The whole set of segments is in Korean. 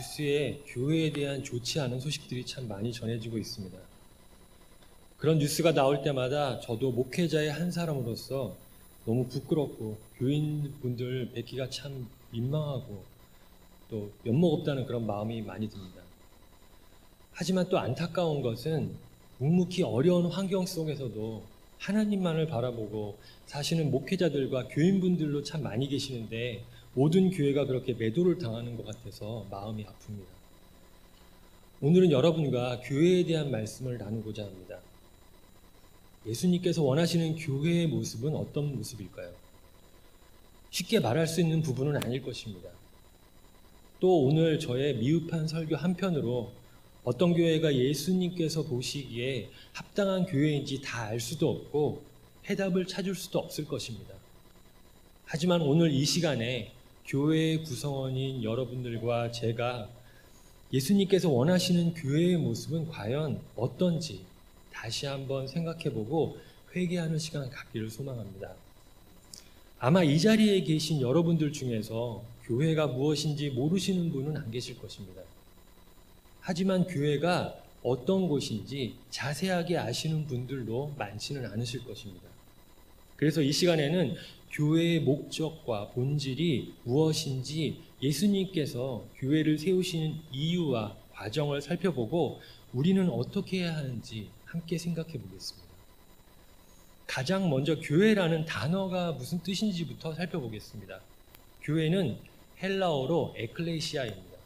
뉴스에 교회에 대한 좋지 않은 소식들이 참 많이 전해지고 있습니다. 그런 뉴스가 나올 때마다 저도 목회자의 한 사람으로서 너무 부끄럽고 교인분들 뵙기가 참 민망하고 또 면목 없다는 그런 마음이 많이 듭니다. 하지만 또 안타까운 것은 묵묵히 어려운 환경 속에서도 하나님만을 바라보고 사시는 목회자들과 교인분들도 참 많이 계시는데 모든 교회가 그렇게 매도를 당하는 것 같아서 마음이 아픕니다. 오늘은 여러분과 교회에 대한 말씀을 나누고자 합니다. 예수님께서 원하시는 교회의 모습은 어떤 모습일까요? 쉽게 말할 수 있는 부분은 아닐 것입니다. 또 오늘 저의 미흡한 설교 한편으로 어떤 교회가 예수님께서 보시기에 합당한 교회인지 다 알 수도 없고 해답을 찾을 수도 없을 것입니다. 하지만 오늘 이 시간에 교회의 구성원인 여러분들과 제가 예수님께서 원하시는 교회의 모습은 과연 어떤지 다시 한번 생각해보고 회개하는 시간 갖기를 소망합니다. 아마 이 자리에 계신 여러분들 중에서 교회가 무엇인지 모르시는 분은 안 계실 것입니다. 하지만 교회가 어떤 곳인지 자세하게 아시는 분들도 많지는 않으실 것입니다. 그래서 이 시간에는 교회의 목적과 본질이 무엇인지 예수님께서 교회를 세우시는 이유와 과정을 살펴보고 우리는 어떻게 해야 하는지 함께 생각해 보겠습니다. 가장 먼저 교회라는 단어가 무슨 뜻인지부터 살펴보겠습니다. 교회는 헬라어로 에클레시아입니다.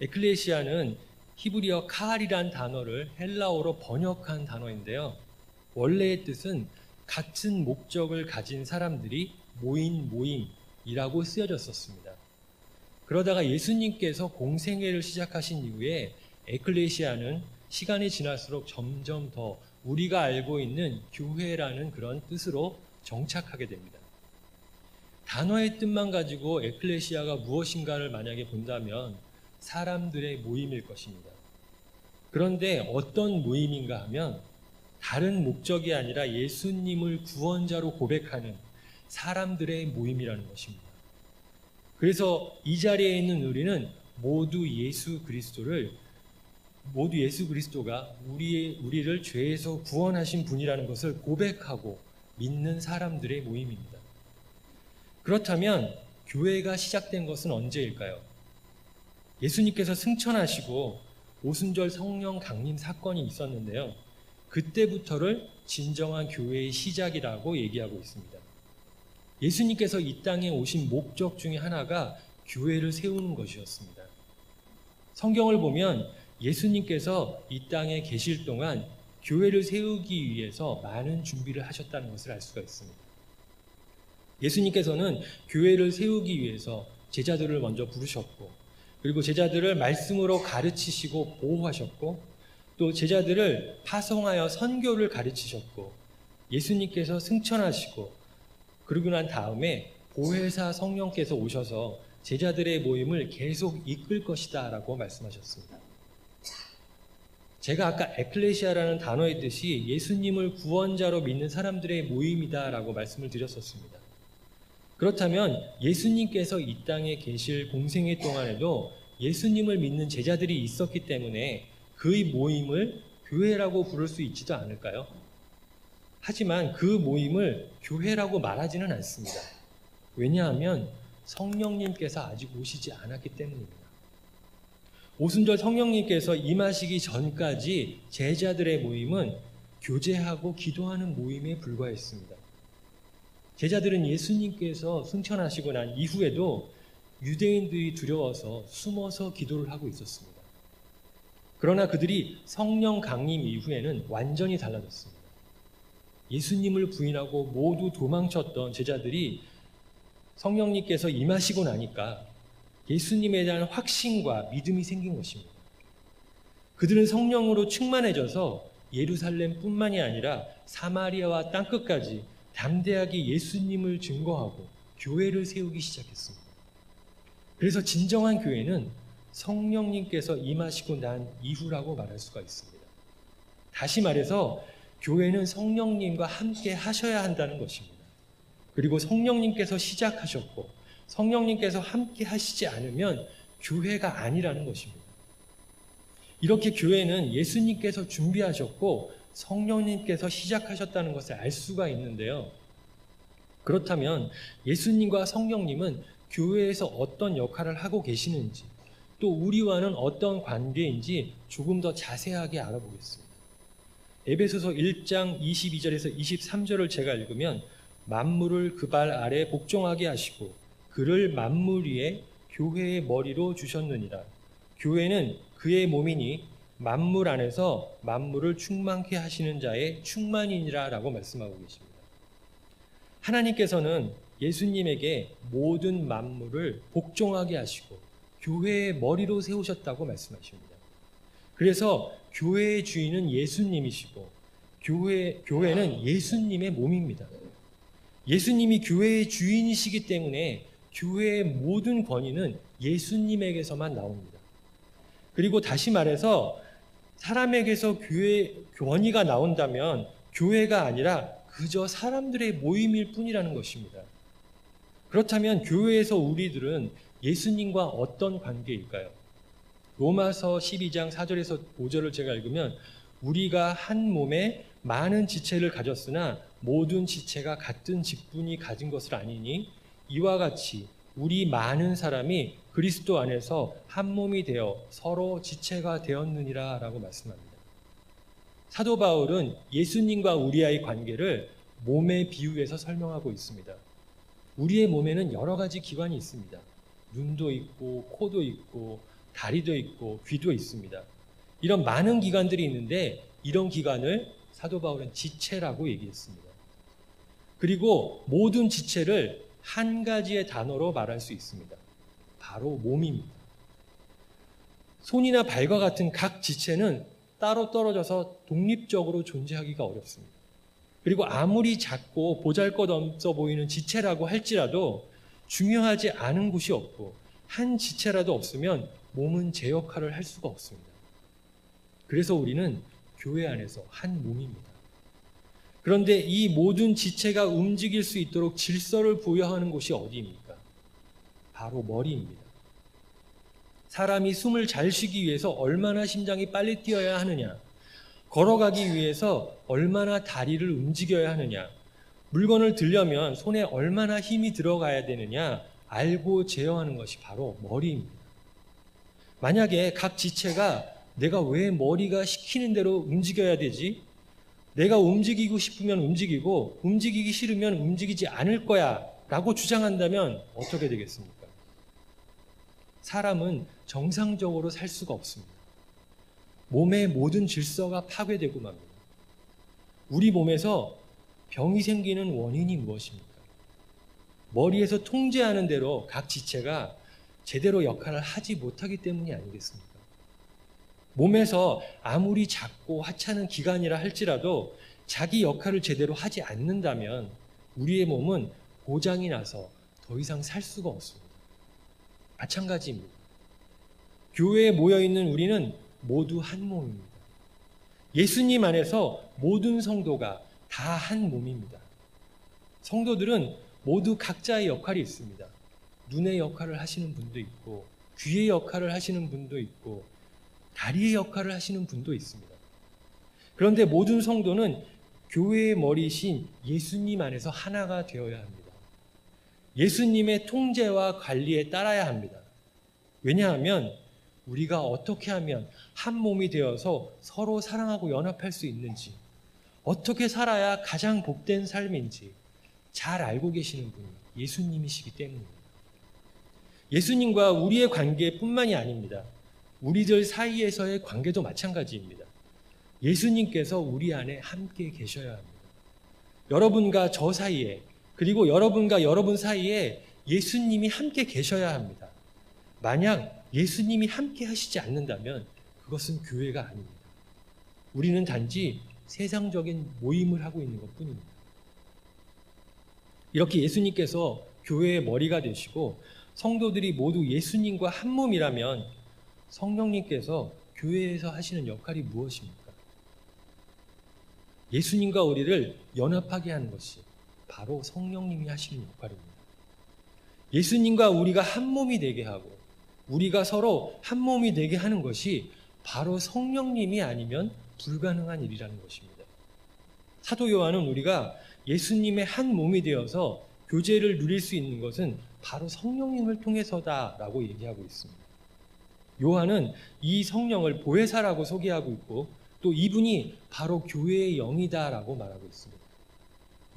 에클레시아는 히브리어 카알이란 단어를 헬라어로 번역한 단어인데요. 원래의 뜻은 같은 목적을 가진 사람들이 모인 모임이라고 쓰여졌었습니다. 그러다가 예수님께서 공생애를 시작하신 이후에 에클레시아는 시간이 지날수록 점점 더 우리가 알고 있는 교회라는 그런 뜻으로 정착하게 됩니다. 단어의 뜻만 가지고 에클레시아가 무엇인가를 만약에 본다면 사람들의 모임일 것입니다. 그런데 어떤 모임인가 하면 다른 목적이 아니라 예수님을 구원자로 고백하는 사람들의 모임이라는 것입니다. 그래서 이 자리에 있는 우리는 모두 예수 그리스도가 우리를 죄에서 구원하신 분이라는 것을 고백하고 믿는 사람들의 모임입니다. 그렇다면 교회가 시작된 것은 언제일까요? 예수님께서 승천하시고 오순절 성령 강림 사건이 있었는데요. 그때부터를 진정한 교회의 시작이라고 얘기하고 있습니다. 예수님께서 이 땅에 오신 목적 중에 하나가 교회를 세우는 것이었습니다. 성경을 보면 예수님께서 이 땅에 계실 동안 교회를 세우기 위해서 많은 준비를 하셨다는 것을 알 수가 있습니다. 예수님께서는 교회를 세우기 위해서 제자들을 먼저 부르셨고, 그리고 제자들을 말씀으로 가르치시고 보호하셨고, 또 제자들을 파송하여 선교를 가르치셨고, 예수님께서 승천하시고, 그러고 난 다음에 보혜사 성령께서 오셔서 제자들의 모임을 계속 이끌 것이다 라고 말씀하셨습니다. 제가 아까 에클레시아라는 단어의 뜻이 예수님을 구원자로 믿는 사람들의 모임이다 라고 말씀을 드렸었습니다. 그렇다면 예수님께서 이 땅에 계실 공생애 동안에도 예수님을 믿는 제자들이 있었기 때문에 그의 모임을 교회라고 부를 수 있지도 않을까요? 하지만 그 모임을 교회라고 말하지는 않습니다. 왜냐하면 성령님께서 아직 오시지 않았기 때문입니다. 오순절 성령님께서 임하시기 전까지 제자들의 모임은 교제하고 기도하는 모임에 불과했습니다. 제자들은 예수님께서 승천하시고 난 이후에도 유대인들이 두려워서 숨어서 기도를 하고 있었습니다. 그러나 그들이 성령 강림 이후에는 완전히 달라졌습니다. 예수님을 부인하고 모두 도망쳤던 제자들이 성령님께서 임하시고 나니까 예수님에 대한 확신과 믿음이 생긴 것입니다. 그들은 성령으로 충만해져서 예루살렘뿐만이 아니라 사마리아와 땅끝까지 담대하게 예수님을 증거하고 교회를 세우기 시작했습니다. 그래서 진정한 교회는 성령님께서 임하시고 난 이후라고 말할 수가 있습니다. 다시 말해서 교회는 성령님과 함께 하셔야 한다는 것입니다. 그리고 성령님께서 시작하셨고 성령님께서 함께 하시지 않으면 교회가 아니라는 것입니다. 이렇게 교회는 예수님께서 준비하셨고 성령님께서 시작하셨다는 것을 알 수가 있는데요. 그렇다면 예수님과 성령님은 교회에서 어떤 역할을 하고 계시는지, 또 우리와는 어떤 관계인지 조금 더 자세하게 알아보겠습니다. 에베소서 1장 22절에서 23절을 제가 읽으면 만물을 그 발 아래 복종하게 하시고 그를 만물 위에 교회의 머리로 주셨느니라. 교회는 그의 몸이니 만물 안에서 만물을 충만케 하시는 자의 충만이니라 라고 말씀하고 계십니다. 하나님께서는 예수님에게 모든 만물을 복종하게 하시고 교회의 머리로 세우셨다고 말씀하십니다. 그래서 교회의 주인은 예수님이시고 교회는 예수님의 몸입니다. 예수님이 교회의 주인이시기 때문에 교회의 모든 권위는 예수님에게서만 나옵니다. 그리고 다시 말해서 사람에게서 교회 권위가 나온다면 교회가 아니라 그저 사람들의 모임일 뿐이라는 것입니다. 그렇다면 교회에서 우리들은 예수님과 어떤 관계일까요? 로마서 12장 4절에서 5절을 제가 읽으면 우리가 한 몸에 많은 지체를 가졌으나 모든 지체가 같은 직분이 가진 것을 아니니 이와 같이 우리 많은 사람이 그리스도 안에서 한 몸이 되어 서로 지체가 되었느니라 라고 말씀합니다. 사도 바울은 예수님과 우리와의 관계를 몸에 비유해서 설명하고 있습니다. 우리의 몸에는 여러 가지 기관이 있습니다. 눈도 있고 코도 있고 다리도 있고 귀도 있습니다. 이런 많은 기관들이 있는데 이런 기관을 사도 바울은 지체라고 얘기했습니다. 그리고 모든 지체를 한 가지의 단어로 말할 수 있습니다. 바로 몸입니다. 손이나 발과 같은 각 지체는 따로 떨어져서 독립적으로 존재하기가 어렵습니다. 그리고 아무리 작고 보잘것없어 보이는 지체라고 할지라도 중요하지 않은 곳이 없고 한 지체라도 없으면 몸은 제 역할을 할 수가 없습니다. 그래서 우리는 교회 안에서 한 몸입니다. 그런데 이 모든 지체가 움직일 수 있도록 질서를 부여하는 곳이 어디입니까? 바로 머리입니다. 사람이 숨을 잘 쉬기 위해서 얼마나 심장이 빨리 뛰어야 하느냐, 걸어가기 위해서 얼마나 다리를 움직여야 하느냐, 물건을 들려면 손에 얼마나 힘이 들어가야 되느냐 알고 제어하는 것이 바로 머리입니다. 만약에 각 지체가 내가 왜 머리가 시키는 대로 움직여야 되지? 내가 움직이고 싶으면 움직이고 움직이기 싫으면 움직이지 않을 거야 라고 주장한다면 어떻게 되겠습니까? 사람은 정상적으로 살 수가 없습니다. 몸의 모든 질서가 파괴되고 맙니다. 우리 몸에서 병이 생기는 원인이 무엇입니까? 머리에서 통제하는 대로 각 지체가 제대로 역할을 하지 못하기 때문이 아니겠습니까? 몸에서 아무리 작고 하찮은 기관이라 할지라도 자기 역할을 제대로 하지 않는다면 우리의 몸은 고장이 나서 더 이상 살 수가 없습니다. 마찬가지입니다. 교회에 모여있는 우리는 모두 한 몸입니다. 예수님 안에서 모든 성도가 다 한 몸입니다. 성도들은 모두 각자의 역할이 있습니다. 눈의 역할을 하시는 분도 있고 귀의 역할을 하시는 분도 있고 다리의 역할을 하시는 분도 있습니다. 그런데 모든 성도는 교회의 머리이신 예수님 안에서 하나가 되어야 합니다. 예수님의 통제와 관리에 따라야 합니다. 왜냐하면 우리가 어떻게 하면 한 몸이 되어서 서로 사랑하고 연합할 수 있는지, 어떻게 살아야 가장 복된 삶인지 잘 알고 계시는 분이 예수님이시기 때문입니다. 예수님과 우리의 관계뿐만이 아닙니다. 우리들 사이에서의 관계도 마찬가지입니다. 예수님께서 우리 안에 함께 계셔야 합니다. 여러분과 저 사이에, 그리고 여러분과 여러분 사이에 예수님이 함께 계셔야 합니다. 만약 예수님이 함께 하시지 않는다면 그것은 교회가 아닙니다. 우리는 단지 세상적인 모임을 하고 있는 것뿐입니다. 이렇게 예수님께서 교회의 머리가 되시고 성도들이 모두 예수님과 한 몸이라면 성령님께서 교회에서 하시는 역할이 무엇입니까? 예수님과 우리를 연합하게 하는 것이 바로 성령님이 하시는 역할입니다. 예수님과 우리가 한 몸이 되게 하고 우리가 서로 한 몸이 되게 하는 것이 바로 성령님이 아니면 불가능한 일이라는 것입니다. 사도 요한은 우리가 예수님의 한 몸이 되어서 교제를 누릴 수 있는 것은 바로 성령님을 통해서다라고 얘기하고 있습니다. 요한은 이 성령을 보혜사라고 소개하고 있고 또 이분이 바로 교회의 영이다라고 말하고 있습니다.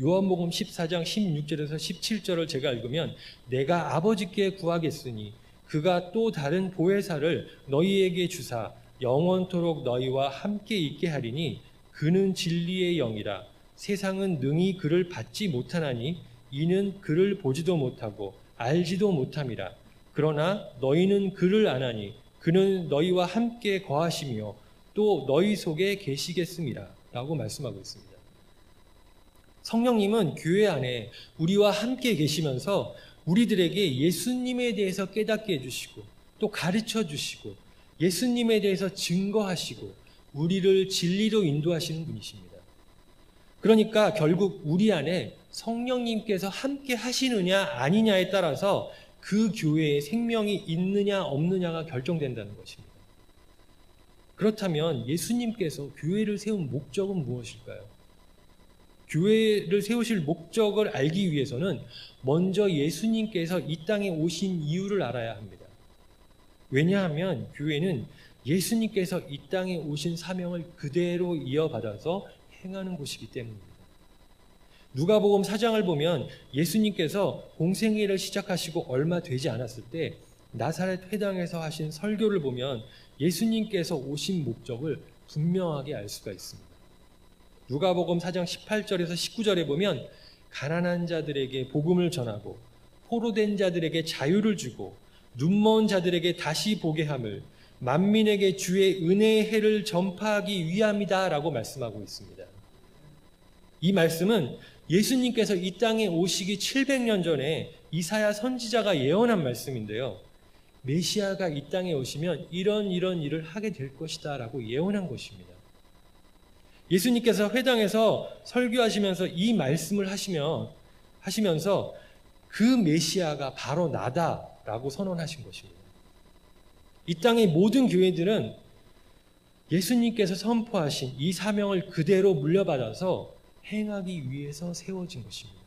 요한복음 14장 16절에서 17절을 제가 읽으면 내가 아버지께 구하겠으니 그가 또 다른 보혜사를 너희에게 주사 영원토록 너희와 함께 있게 하리니 그는 진리의 영이라. 세상은 능히 그를 받지 못하나니 이는 그를 보지도 못하고 알지도 못함이라. 그러나 너희는 그를 아나니 그는 너희와 함께 거하시며 또 너희 속에 계시겠음이라 라고 말씀하고 있습니다. 성령님은 교회 안에 우리와 함께 계시면서 우리들에게 예수님에 대해서 깨닫게 해주시고 또 가르쳐 주시고 예수님에 대해서 증거하시고 우리를 진리로 인도하시는 분이십니다. 그러니까 결국 우리 안에 성령님께서 함께 하시느냐 아니냐에 따라서 그 교회에 생명이 있느냐 없느냐가 결정된다는 것입니다. 그렇다면 예수님께서 교회를 세운 목적은 무엇일까요? 교회를 세우실 목적을 알기 위해서는 먼저 예수님께서 이 땅에 오신 이유를 알아야 합니다. 왜냐하면 교회는 예수님께서 이 땅에 오신 사명을 그대로 이어받아서 행하는 곳이기 때문입니다. 누가복음 4장을 보면 예수님께서 공생애를 시작하시고 얼마 되지 않았을 때 나사렛 회당에서 하신 설교를 보면 예수님께서 오신 목적을 분명하게 알 수가 있습니다. 누가복음 4장 18절에서 19절에 보면 가난한 자들에게 복음을 전하고 포로된 자들에게 자유를 주고 눈먼 자들에게 다시 보게 함을 만민에게 주의 은혜의 해를 전파하기 위함이다 라고 말씀하고 있습니다. 이 말씀은 예수님께서 이 땅에 오시기 700년 전에 이사야 선지자가 예언한 말씀인데요. 메시아가 이 땅에 오시면 이런 일을 하게 될 것이다 라고 예언한 것입니다. 예수님께서 회당에서 설교하시면서 이 말씀을 하시면서 그 메시아가 바로 나다라고 선언하신 것입니다. 이 땅의 모든 교회들은 예수님께서 선포하신 이 사명을 그대로 물려받아서 행하기 위해서 세워진 것입니다.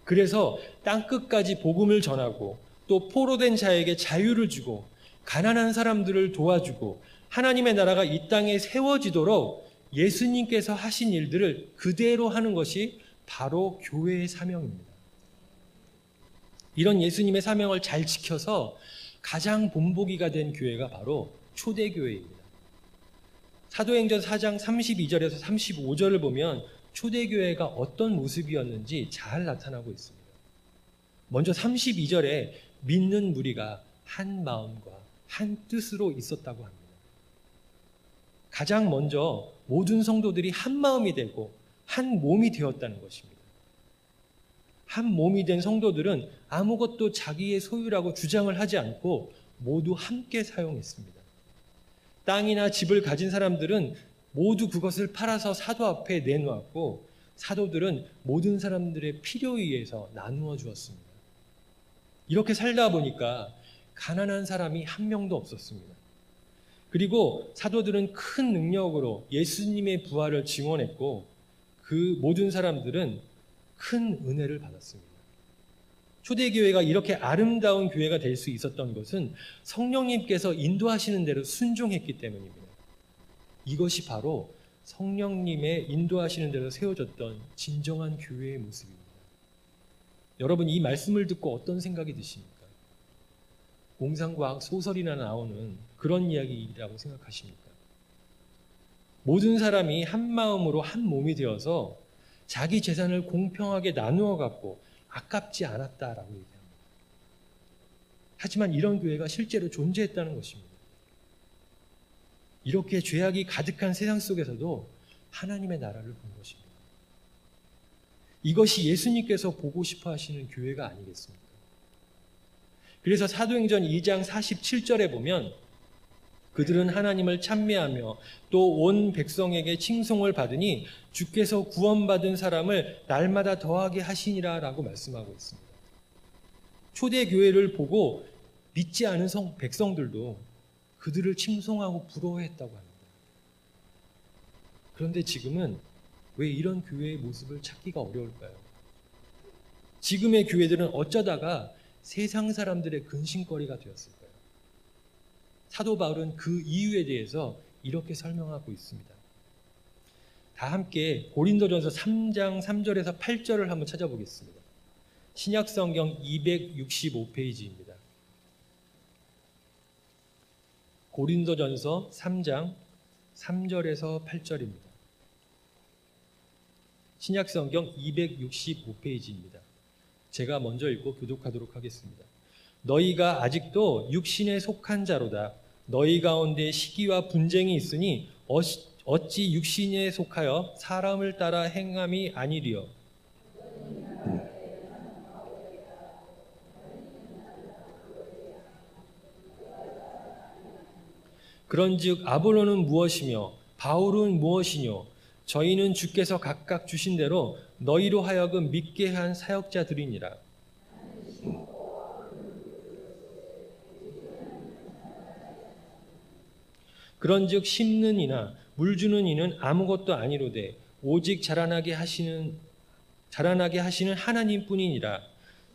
그래서 땅끝까지 복음을 전하고 또 포로된 자에게 자유를 주고 가난한 사람들을 도와주고 하나님의 나라가 이 땅에 세워지도록 예수님께서 하신 일들을 그대로 하는 것이 바로 교회의 사명입니다. 이런 예수님의 사명을 잘 지켜서 가장 본보기가 된 교회가 바로 초대교회입니다. 사도행전 4장 32절에서 35절을 보면 초대교회가 어떤 모습이었는지 잘 나타나고 있습니다. 먼저 32절에 믿는 무리가 한 마음과 한 뜻으로 있었다고 합니다. 가장 먼저 모든 성도들이 한 마음이 되고 한 몸이 되었다는 것입니다. 한 몸이 된 성도들은 아무것도 자기의 소유라고 주장을 하지 않고 모두 함께 사용했습니다. 땅이나 집을 가진 사람들은 모두 그것을 팔아서 사도 앞에 내놓았고 사도들은 모든 사람들의 필요에 의해서 나누어 주었습니다. 이렇게 살다 보니까 가난한 사람이 한 명도 없었습니다. 그리고 사도들은 큰 능력으로 예수님의 부활을 증언했고 그 모든 사람들은 큰 은혜를 받았습니다. 초대교회가 이렇게 아름다운 교회가 될 수 있었던 것은 성령님께서 인도하시는 대로 순종했기 때문입니다. 이것이 바로 성령님의 인도하시는 대로 세워졌던 진정한 교회의 모습입니다. 여러분, 이 말씀을 듣고 어떤 생각이 드십니까? 공상과학 소설이나 나오는 그런 이야기라고 생각하십니까? 모든 사람이 한 마음으로 한 몸이 되어서 자기 재산을 공평하게 나누어 갖고 아깝지 않았다라고 얘기합니다. 하지만 이런 교회가 실제로 존재했다는 것입니다. 이렇게 죄악이 가득한 세상 속에서도 하나님의 나라를 본 것입니다. 이것이 예수님께서 보고 싶어 하시는 교회가 아니겠습니까? 그래서 사도행전 2장 47절에 보면 그들은 하나님을 찬미하며 또 온 백성에게 칭송을 받으니 주께서 구원받은 사람을 날마다 더하게 하시니라 라고 말씀하고 있습니다. 초대교회를 보고 믿지 않은 백성들도 그들을 칭송하고 부러워했다고 합니다. 그런데 지금은 왜 이런 교회의 모습을 찾기가 어려울까요? 지금의 교회들은 어쩌다가 세상 사람들의 근심거리가 되었을까요? 사도 바울은 그 이유에 대해서 이렇게 설명하고 있습니다. 다 함께 고린도전서 3장 3절에서 8절을 한번 찾아보겠습니다. 신약성경 265페이지입니다. 고린도전서 3장 3절에서 8절입니다. 신약성경 265페이지입니다. 제가 먼저 읽고 교독하도록 하겠습니다. 너희가 아직도 육신에 속한 자로다. 너희 가운데 시기와 분쟁이 있으니 어찌 육신에 속하여 사람을 따라 행함이 아니리요. 그런즉 아볼로는 무엇이며 바울은 무엇이뇨? 저희는 주께서 각각 주신 대로 너희로 하여금 믿게 한 사역자들이니라. 그런즉 심는 이나 물 주는 이는 아무것도 아니로되 오직 자라나게 하시는 하나님뿐이니라.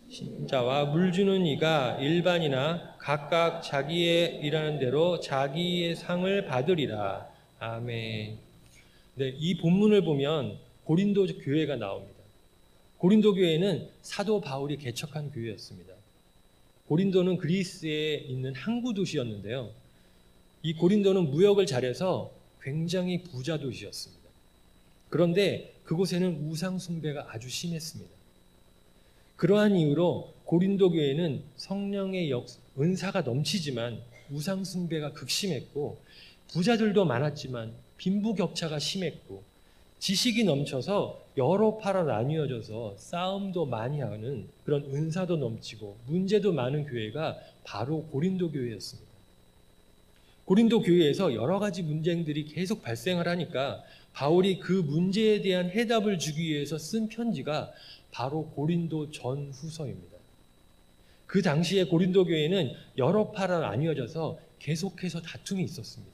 신자와 물 주는 이가 일반이나 각각 자기의 일하는 대로 자기의 상을 받으리라. 아멘. 네, 이 본문을 보면 고린도 교회가 나옵니다. 고린도 교회는 사도 바울이 개척한 교회였습니다. 고린도는 그리스에 있는 항구 도시였는데요. 이 고린도는 무역을 잘해서 굉장히 부자 도시였습니다. 그런데 그곳에는 우상 숭배가 아주 심했습니다. 그러한 이유로 고린도 교회는 성령의 은사가 넘치지만 우상 숭배가 극심했고 부자들도 많았지만 빈부격차가 심했고 지식이 넘쳐서 여러 파로 나뉘어져서 싸움도 많이 하는 그런 은사도 넘치고 문제도 많은 교회가 바로 고린도 교회였습니다. 고린도 교회에서 여러 가지 문제들이 계속 발생을 하니까 바울이 그 문제에 대한 해답을 주기 위해서 쓴 편지가 바로 고린도 전후서입니다. 그 당시에 고린도 교회는 여러 파로 나뉘어져서 계속해서 다툼이 있었습니다.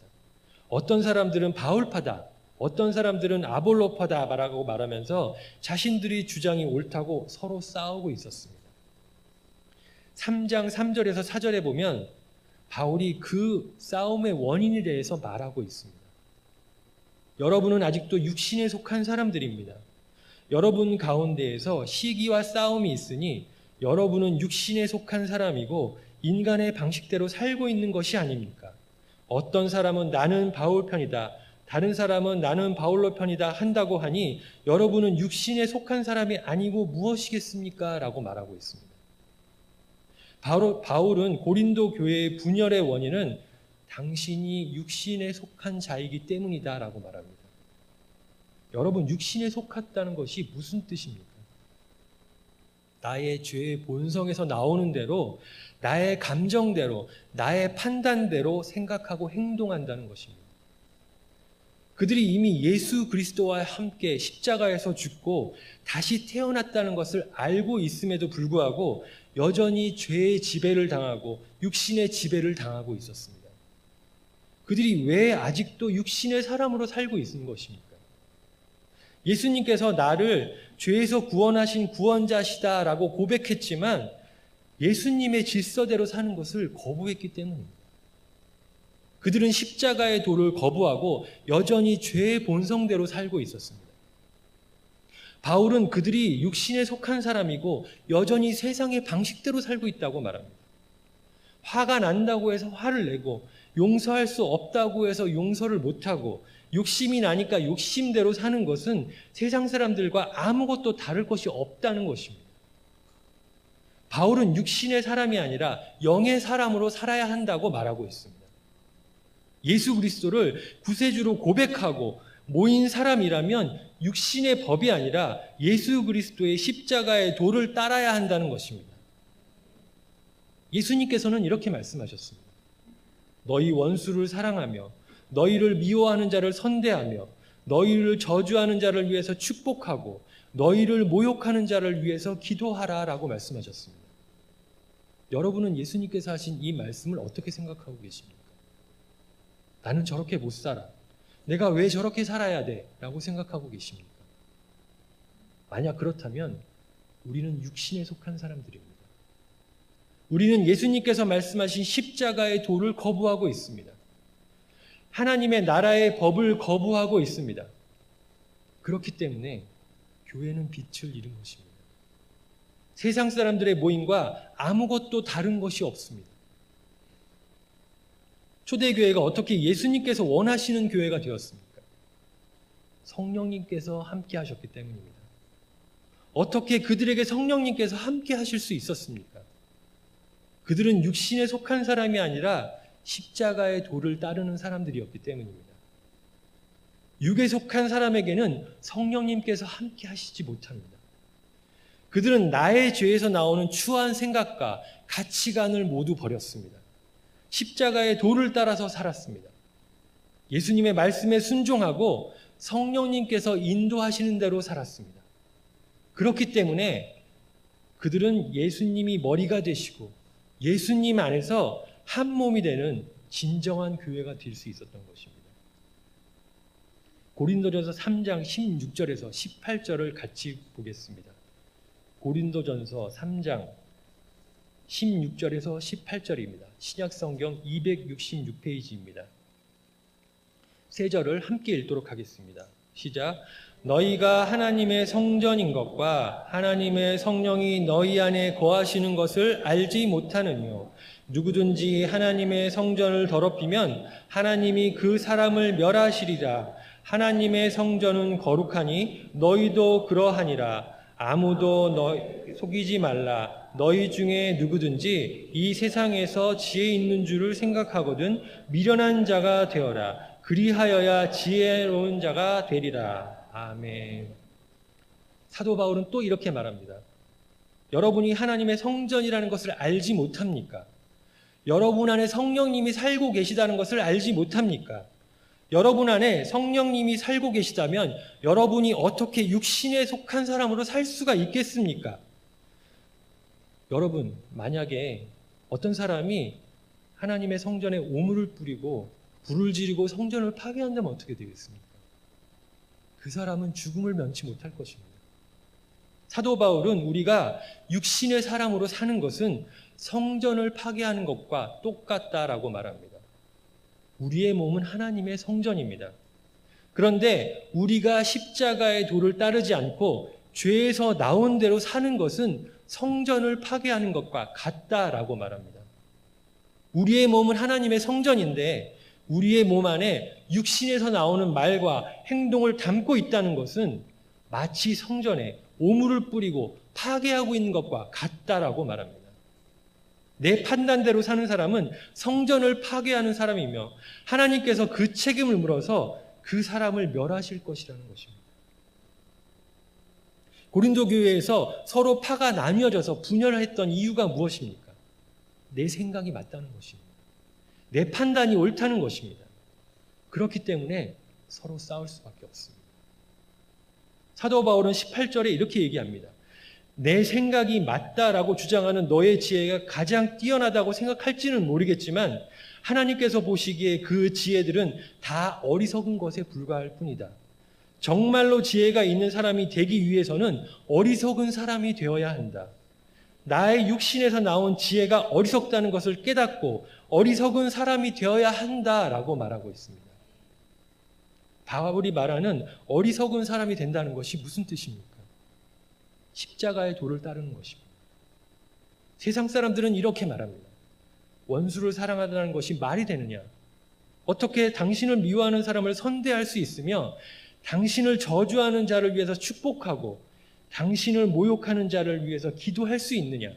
어떤 사람들은 바울파다, 어떤 사람들은 아볼로파다라고 말하면서 자신들이 주장이 옳다고 서로 싸우고 있었습니다. 3장 3절에서 4절에 보면 바울이 그 싸움의 원인에 대해서 말하고 있습니다. 여러분은 아직도 육신에 속한 사람들입니다. 여러분 가운데에서 시기와 싸움이 있으니 여러분은 육신에 속한 사람이고 인간의 방식대로 살고 있는 것이 아닙니까? 어떤 사람은 나는 바울 편이다, 다른 사람은 나는 바울로 편이다 한다고 하니 여러분은 육신에 속한 사람이 아니고 무엇이겠습니까? 라고 말하고 있습니다. 바울은 고린도 교회의 분열의 원인은 당신이 육신에 속한 자이기 때문이다 라고 말합니다. 여러분, 육신에 속았다는 것이 무슨 뜻입니까? 나의 죄의 본성에서 나오는 대로, 나의 감정대로, 나의 판단대로 생각하고 행동한다는 것입니다. 그들이 이미 예수 그리스도와 함께 십자가에서 죽고 다시 태어났다는 것을 알고 있음에도 불구하고 여전히 죄의 지배를 당하고 육신의 지배를 당하고 있었습니다. 그들이 왜 아직도 육신의 사람으로 살고 있는 것입니까? 예수님께서 나를 죄에서 구원하신 구원자시다라고 고백했지만 예수님의 질서대로 사는 것을 거부했기 때문입니다. 그들은 십자가의 도를 거부하고 여전히 죄의 본성대로 살고 있었습니다. 바울은 그들이 육신에 속한 사람이고 여전히 세상의 방식대로 살고 있다고 말합니다. 화가 난다고 해서 화를 내고 용서할 수 없다고 해서 용서를 못하고 욕심이 나니까 욕심대로 사는 것은 세상 사람들과 아무것도 다를 것이 없다는 것입니다. 바울은 육신의 사람이 아니라 영의 사람으로 살아야 한다고 말하고 있습니다. 예수 그리스도를 구세주로 고백하고 모인 사람이라면 육신의 법이 아니라 예수 그리스도의 십자가의 도를 따라야 한다는 것입니다. 예수님께서는 이렇게 말씀하셨습니다. 너희 원수를 사랑하며 너희를 미워하는 자를 선대하며 너희를 저주하는 자를 위해서 축복하고 너희를 모욕하는 자를 위해서 기도하라 라고 말씀하셨습니다. 여러분은 예수님께서 하신 이 말씀을 어떻게 생각하고 계십니까? 나는 저렇게 못 살아. 내가 왜 저렇게 살아야 돼? 라고 생각하고 계십니까? 만약 그렇다면 우리는 육신에 속한 사람들입니다. 우리는 예수님께서 말씀하신 십자가의 도를 거부하고 있습니다. 하나님의 나라의 법을 거부하고 있습니다. 그렇기 때문에 교회는 빛을 잃은 것입니다. 세상 사람들의 모임과 아무것도 다른 것이 없습니다. 초대교회가 어떻게 예수님께서 원하시는 교회가 되었습니까? 성령님께서 함께 하셨기 때문입니다. 어떻게 그들에게 성령님께서 함께 하실 수 있었습니까? 그들은 육신에 속한 사람이 아니라 십자가의 도를 따르는 사람들이었기 때문입니다. 육에 속한 사람에게는 성령님께서 함께 하시지 못합니다. 그들은 나의 죄에서 나오는 추한 생각과 가치관을 모두 버렸습니다. 십자가의 도를 따라서 살았습니다. 예수님의 말씀에 순종하고 성령님께서 인도하시는 대로 살았습니다. 그렇기 때문에 그들은 예수님이 머리가 되시고 예수님 안에서 한 몸이 되는 진정한 교회가 될 수 있었던 것입니다. 고린도전서 3장 16절에서 18절을 같이 보겠습니다. 고린도전서 3장 16절에서 18절입니다. 신약성경 266페이지입니다. 세 절을 함께 읽도록 하겠습니다. 시작. 너희가 하나님의 성전인 것과 하나님의 성령이 너희 안에 거하시는 것을 알지 못하느뇨. 누구든지 하나님의 성전을 더럽히면 하나님이 그 사람을 멸하시리라. 하나님의 성전은 거룩하니 너희도 그러하니라. 아무도 너희 속이지 말라. 너희 중에 누구든지 이 세상에서 지혜 있는 줄을 생각하거든 미련한 자가 되어라. 그리하여야 지혜로운 자가 되리라. 아멘. 사도 바울은 또 이렇게 말합니다. 여러분이 하나님의 성전이라는 것을 알지 못합니까? 여러분 안에 성령님이 살고 계시다는 것을 알지 못합니까? 여러분 안에 성령님이 살고 계시다면 여러분이 어떻게 육신에 속한 사람으로 살 수가 있겠습니까? 여러분, 만약에 어떤 사람이 하나님의 성전에 오물을 뿌리고 불을 지르고 성전을 파괴한다면 어떻게 되겠습니까? 그 사람은 죽음을 면치 못할 것입니다. 사도 바울은 우리가 육신의 사람으로 사는 것은 성전을 파괴하는 것과 똑같다라고 말합니다. 우리의 몸은 하나님의 성전입니다. 그런데 우리가 십자가의 도를 따르지 않고 죄에서 나온 대로 사는 것은 성전을 파괴하는 것과 같다라고 말합니다. 우리의 몸은 하나님의 성전인데 우리의 몸 안에 육신에서 나오는 말과 행동을 담고 있다는 것은 마치 성전에 오물을 뿌리고 파괴하고 있는 것과 같다라고 말합니다. 내 판단대로 사는 사람은 성전을 파괴하는 사람이며 하나님께서 그 책임을 물어서 그 사람을 멸하실 것이라는 것입니다. 고린도 교회에서 서로 파가 나뉘어져서 분열했던 이유가 무엇입니까? 내 생각이 맞다는 것입니다. 내 판단이 옳다는 것입니다. 그렇기 때문에 서로 싸울 수밖에 없습니다. 사도 바울은 18절에 이렇게 얘기합니다. 내 생각이 맞다라고 주장하는 너의 지혜가 가장 뛰어나다고 생각할지는 모르겠지만 하나님께서 보시기에 그 지혜들은 다 어리석은 것에 불과할 뿐이다. 정말로 지혜가 있는 사람이 되기 위해서는 어리석은 사람이 되어야 한다. 나의 육신에서 나온 지혜가 어리석다는 것을 깨닫고 어리석은 사람이 되어야 한다라고 말하고 있습니다. 바울이 말하는 어리석은 사람이 된다는 것이 무슨 뜻입니까? 십자가의 도를 따르는 것입니다. 세상 사람들은 이렇게 말합니다. 원수를 사랑하다는 것이 말이 되느냐? 어떻게 당신을 미워하는 사람을 선대할 수 있으며 당신을 저주하는 자를 위해서 축복하고 당신을 모욕하는 자를 위해서 기도할 수 있느냐?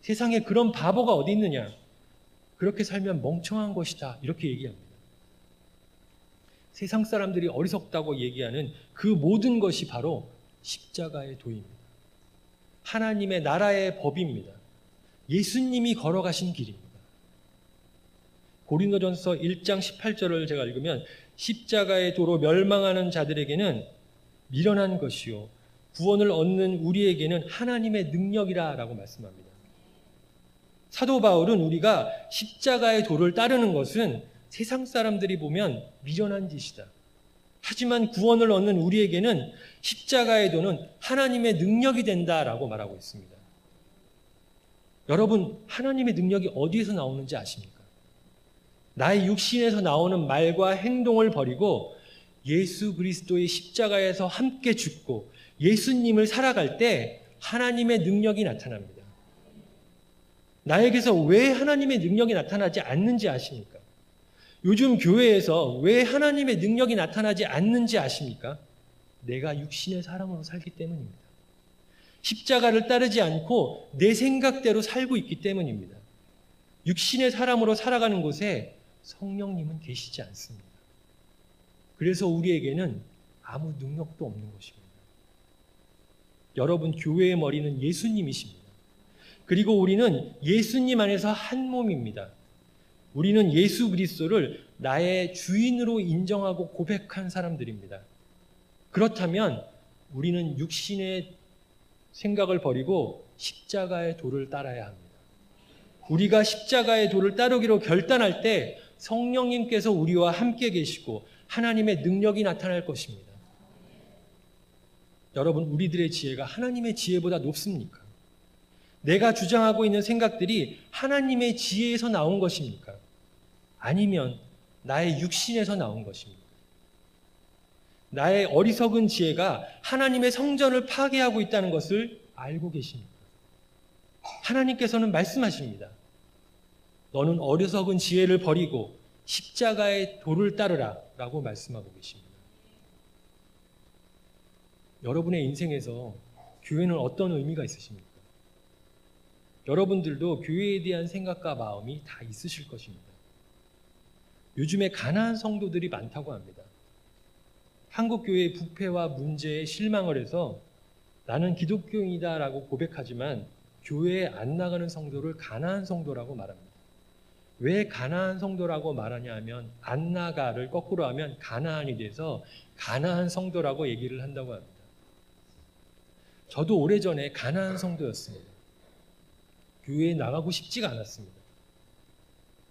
세상에 그런 바보가 어디 있느냐? 그렇게 살면 멍청한 것이다. 이렇게 얘기합니다. 세상 사람들이 어리석다고 얘기하는 그 모든 것이 바로 십자가의 도입니다. 하나님의 나라의 법입니다. 예수님이 걸어가신 길입니다. 고린도전서 1장 18절을 제가 읽으면 십자가의 도로 멸망하는 자들에게는 미련한 것이요 구원을 얻는 우리에게는 하나님의 능력이라 라고 말씀합니다. 사도 바울은 우리가 십자가의 도를 따르는 것은 세상 사람들이 보면 미련한 짓이다. 하지만 구원을 얻는 우리에게는 십자가의 도는 하나님의 능력이 된다라고 말하고 있습니다. 여러분, 하나님의 능력이 어디에서 나오는지 아십니까? 나의 육신에서 나오는 말과 행동을 버리고 예수 그리스도의 십자가에서 함께 죽고 예수님을 살아갈 때 하나님의 능력이 나타납니다. 나에게서 왜 하나님의 능력이 나타나지 않는지 아십니까? 요즘 교회에서 왜 하나님의 능력이 나타나지 않는지 아십니까? 내가 육신의 사람으로 살기 때문입니다. 십자가를 따르지 않고 내 생각대로 살고 있기 때문입니다. 육신의 사람으로 살아가는 곳에 성령님은 계시지 않습니다. 그래서 우리에게는 아무 능력도 없는 것입니다. 여러분, 교회의 머리는 예수님이십니다. 그리고 우리는 예수님 안에서 한 몸입니다. 우리는 예수 그리스도를 나의 주인으로 인정하고 고백한 사람들입니다. 그렇다면 우리는 육신의 생각을 버리고 십자가의 도를 따라야 합니다. 우리가 십자가의 도를 따르기로 결단할 때 성령님께서 우리와 함께 계시고 하나님의 능력이 나타날 것입니다. 여러분, 우리들의 지혜가 하나님의 지혜보다 높습니까? 내가 주장하고 있는 생각들이 하나님의 지혜에서 나온 것입니까? 아니면 나의 육신에서 나온 것입니까? 나의 어리석은 지혜가 하나님의 성전을 파괴하고 있다는 것을 알고 계십니까? 하나님께서는 말씀하십니다. 너는 어리석은 지혜를 버리고 십자가의 도를 따르라 라고 말씀하고 계십니다. 여러분의 인생에서 교회는 어떤 의미가 있으십니까? 여러분들도 교회에 대한 생각과 마음이 다 있으실 것입니다. 요즘에 가난한 성도들이 많다고 합니다. 한국교회의 부패와 문제에 실망을 해서 나는 기독교인이다라고 고백하지만 교회에 안 나가는 성도를 가난한 성도라고 말합니다. 왜 가난한 성도라고 말하냐 하면 안 나가를 거꾸로 하면 가나안이 돼서 가난한 성도라고 얘기를 한다고 합니다. 저도 오래전에 가난한 성도였습니다. 교회에 나가고 싶지가 않았습니다.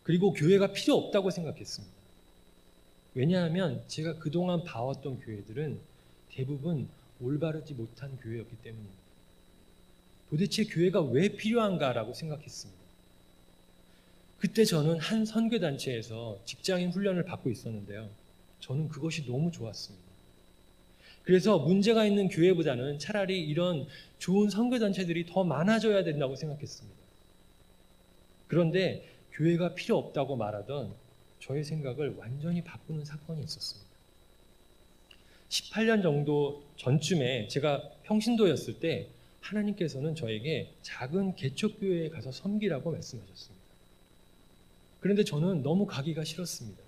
그리고 교회가 필요 없다고 생각했습니다. 왜냐하면 제가 그동안 봐왔던 교회들은 대부분 올바르지 못한 교회였기 때문입니다. 도대체 교회가 왜 필요한가라고 생각했습니다. 그때 저는 한 선교단체에서 직장인 훈련을 받고 있었는데요. 저는 그것이 너무 좋았습니다. 그래서 문제가 있는 교회보다는 차라리 이런 좋은 선교단체들이 더 많아져야 된다고 생각했습니다. 그런데 교회가 필요 없다고 말하던 저의 생각을 완전히 바꾸는 사건이 있었습니다. 18년 정도 전쯤에 제가 평신도였을 때 하나님께서는 저에게 작은 개척교회에 가서 섬기라고 말씀하셨습니다. 그런데 저는 너무 가기가 싫었습니다.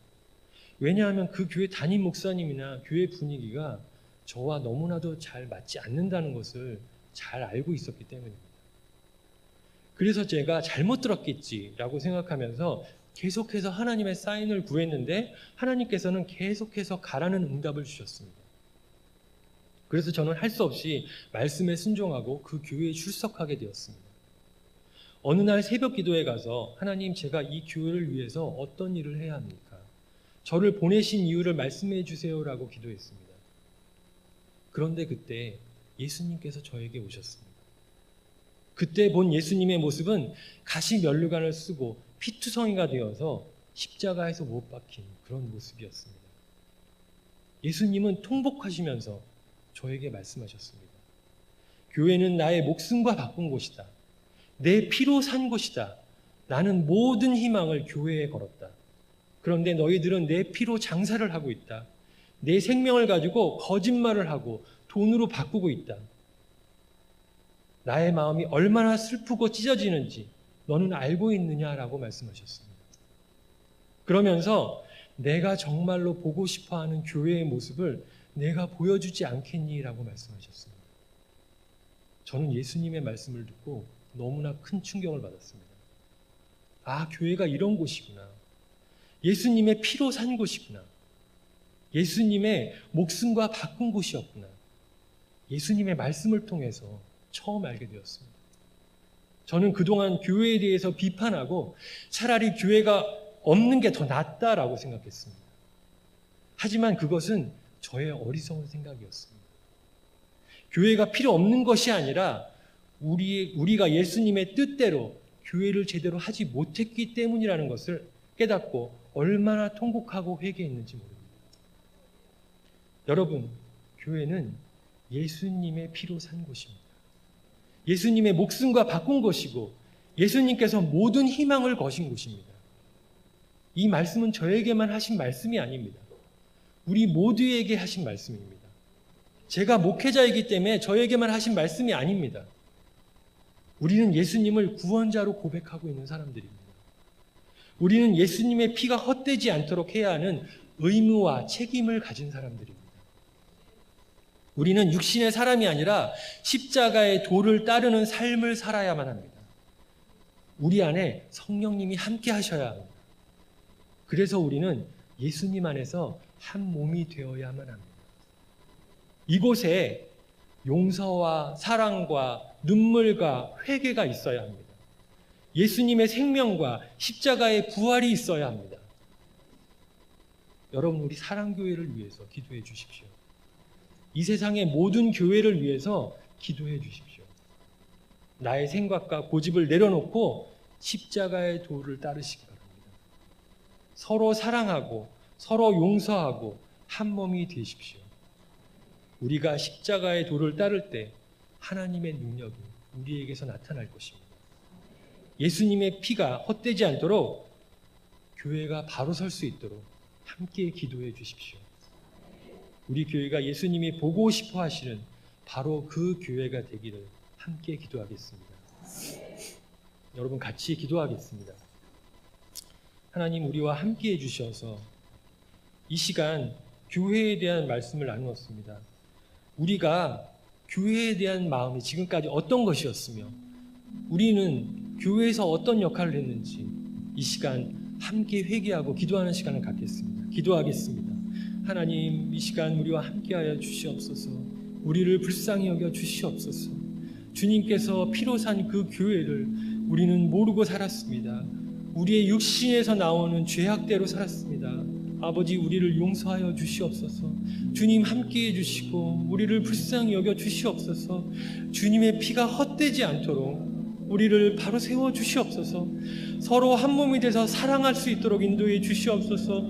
왜냐하면 그 교회 담임 목사님이나 교회 분위기가 저와 너무나도 잘 맞지 않는다는 것을 잘 알고 있었기 때문입니다. 그래서 제가 잘못 들었겠지라고 생각하면서 계속해서 하나님의 사인을 구했는데 하나님께서는 계속해서 가라는 응답을 주셨습니다. 그래서 저는 할 수 없이 말씀에 순종하고 그 교회에 출석하게 되었습니다. 어느 날 새벽 기도에 가서 하나님, 제가 이 교회를 위해서 어떤 일을 해야 합니까? 저를 보내신 이유를 말씀해 주세요라고 기도했습니다. 그런데 그때 예수님께서 저에게 오셨습니다. 그때 본 예수님의 모습은 가시면류관을 쓰고 피투성이가 되어서 십자가에서 못 박힌 그런 모습이었습니다. 예수님은 통복하시면서 저에게 말씀하셨습니다. 교회는 나의 목숨과 바꾼 곳이다. 내 피로 산 곳이다. 나는 모든 희망을 교회에 걸었다. 그런데 너희들은 내 피로 장사를 하고 있다. 내 생명을 가지고 거짓말을 하고 돈으로 바꾸고 있다. 나의 마음이 얼마나 슬프고 찢어지는지 너는 알고 있느냐라고 말씀하셨습니다. 그러면서 내가 정말로 보고 싶어하는 교회의 모습을 내가 보여주지 않겠니라고 말씀하셨습니다. 저는 예수님의 말씀을 듣고 너무나 큰 충격을 받았습니다. 아, 교회가 이런 곳이구나. 예수님의 피로 산 곳이구나. 예수님의 목숨과 바꾼 곳이었구나. 예수님의 말씀을 통해서 처음 알게 되었습니다. 저는 그동안 교회에 대해서 비판하고 차라리 교회가 없는 게 더 낫다라고 생각했습니다. 하지만 그것은 저의 어리석은 생각이었습니다. 교회가 필요 없는 것이 아니라 우리가 예수님의 뜻대로 교회를 제대로 하지 못했기 때문이라는 것을 깨닫고 얼마나 통곡하고 회개했는지 모릅니다. 여러분, 교회는 예수님의 피로 산 곳입니다. 예수님의 목숨과 바꾼 것이고 예수님께서 모든 희망을 거신 곳입니다. 이 말씀은 저에게만 하신 말씀이 아닙니다. 우리 모두에게 하신 말씀입니다. 제가 목회자이기 때문에 저에게만 하신 말씀이 아닙니다. 우리는 예수님을 구원자로 고백하고 있는 사람들입니다. 우리는 예수님의 피가 헛되지 않도록 해야 하는 의무와 책임을 가진 사람들입니다. 우리는 육신의 사람이 아니라 십자가의 도를 따르는 삶을 살아야만 합니다. 우리 안에 성령님이 함께 하셔야 합니다. 그래서 우리는 예수님 안에서 한 몸이 되어야만 합니다. 이곳에 용서와 사랑과 눈물과 회개가 있어야 합니다. 예수님의 생명과 십자가의 부활이 있어야 합니다. 여러분, 우리 사랑교회를 위해서 기도해 주십시오. 이 세상의 모든 교회를 위해서 기도해 주십시오. 나의 생각과 고집을 내려놓고 십자가의 도를 따르시기 바랍니다. 서로 사랑하고 서로 용서하고 한 몸이 되십시오. 우리가 십자가의 도를 따를 때 하나님의 능력이 우리에게서 나타날 것입니다. 예수님의 피가 헛되지 않도록 교회가 바로 설 수 있도록 함께 기도해 주십시오. 우리 교회가 예수님이 보고 싶어 하시는 바로 그 교회가 되기를 함께 기도하겠습니다. 여러분, 같이 기도하겠습니다. 하나님, 우리와 함께 해주셔서 이 시간 교회에 대한 말씀을 나누었습니다. 우리가 교회에 대한 마음이 지금까지 어떤 것이었으며 우리는 교회에서 어떤 역할을 했는지 이 시간 함께 회개하고 기도하는 시간을 갖겠습니다. 기도하겠습니다. 하나님, 이 시간 우리와 함께하여 주시옵소서. 우리를 불쌍히 여겨 주시옵소서. 주님께서 피로 산 그 교회를 우리는 모르고 살았습니다. 우리의 육신에서 나오는 죄악대로 살았습니다. 아버지, 우리를 용서하여 주시옵소서. 주님 함께해 주시고 우리를 불쌍히 여겨 주시옵소서. 주님의 피가 헛되지 않도록 우리를 바로 세워 주시옵소서. 서로 한 몸이 돼서 사랑할 수 있도록 인도해 주시옵소서.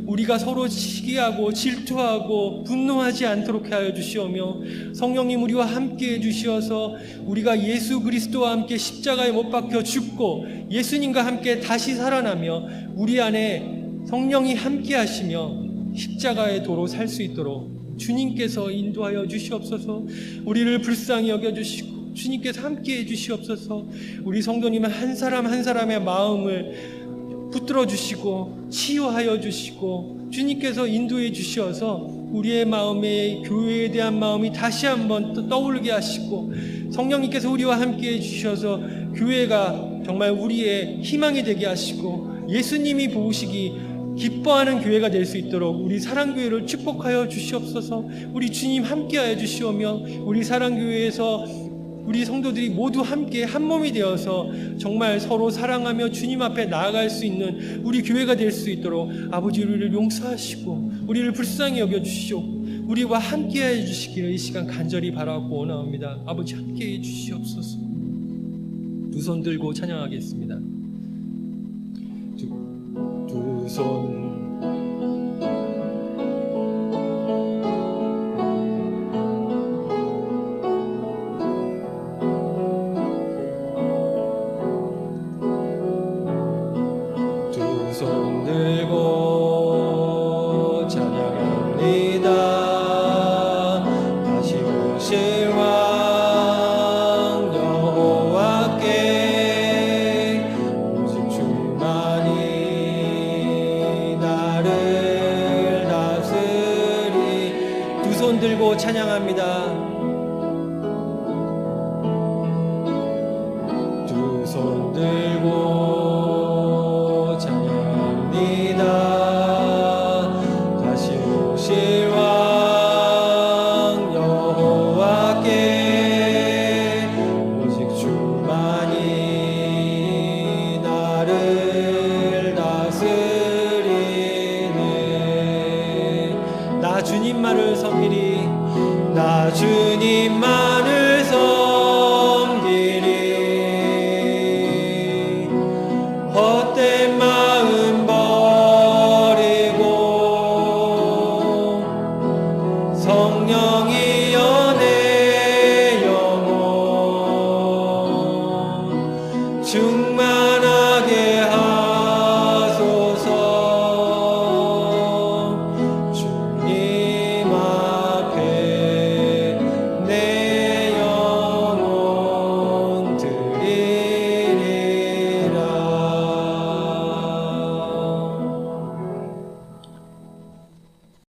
우리가 서로 시기하고 질투하고 분노하지 않도록 하여 주시오며, 성령님 우리와 함께해 주시어서 우리가 예수 그리스도와 함께 십자가에 못 박혀 죽고 예수님과 함께 다시 살아나며 우리 안에 성령이 함께 하시며 십자가의 도로 살 수 있도록 주님께서 인도하여 주시옵소서. 우리를 불쌍히 여겨주시고 주님께서 함께해 주시옵소서. 우리 성도님은 한 사람 한 사람의 마음을 붙들어 주시고 치유하여 주시고 주님께서 인도해 주시어서 우리의 마음에 교회에 대한 마음이 다시 한번 떠오르게 하시고, 성령님께서 우리와 함께해 주셔서 교회가 정말 우리의 희망이 되게 하시고 예수님이 보시기 기뻐하는 교회가 될 수 있도록 우리 사랑교회를 축복하여 주시옵소서. 우리 주님 함께하여 주시오며 우리 사랑교회에서 우리 성도들이 모두 함께 한 몸이 되어서 정말 서로 사랑하며 주님 앞에 나아갈 수 있는 우리 교회가 될 수 있도록 아버지 우리를 용서하시고 우리를 불쌍히 여겨주시고 우리와 함께해 주시기를 이 시간 간절히 바라고 원하옵니다. 아버지 함께해 주시옵소서. 두 손 들고 찬양하겠습니다. 두 손 들고 찬양합니다. 두 손 들고 찬양합니다. 다시 오실 왕 여호와께 오직 주만이 주님만을 섬기리 나 주님만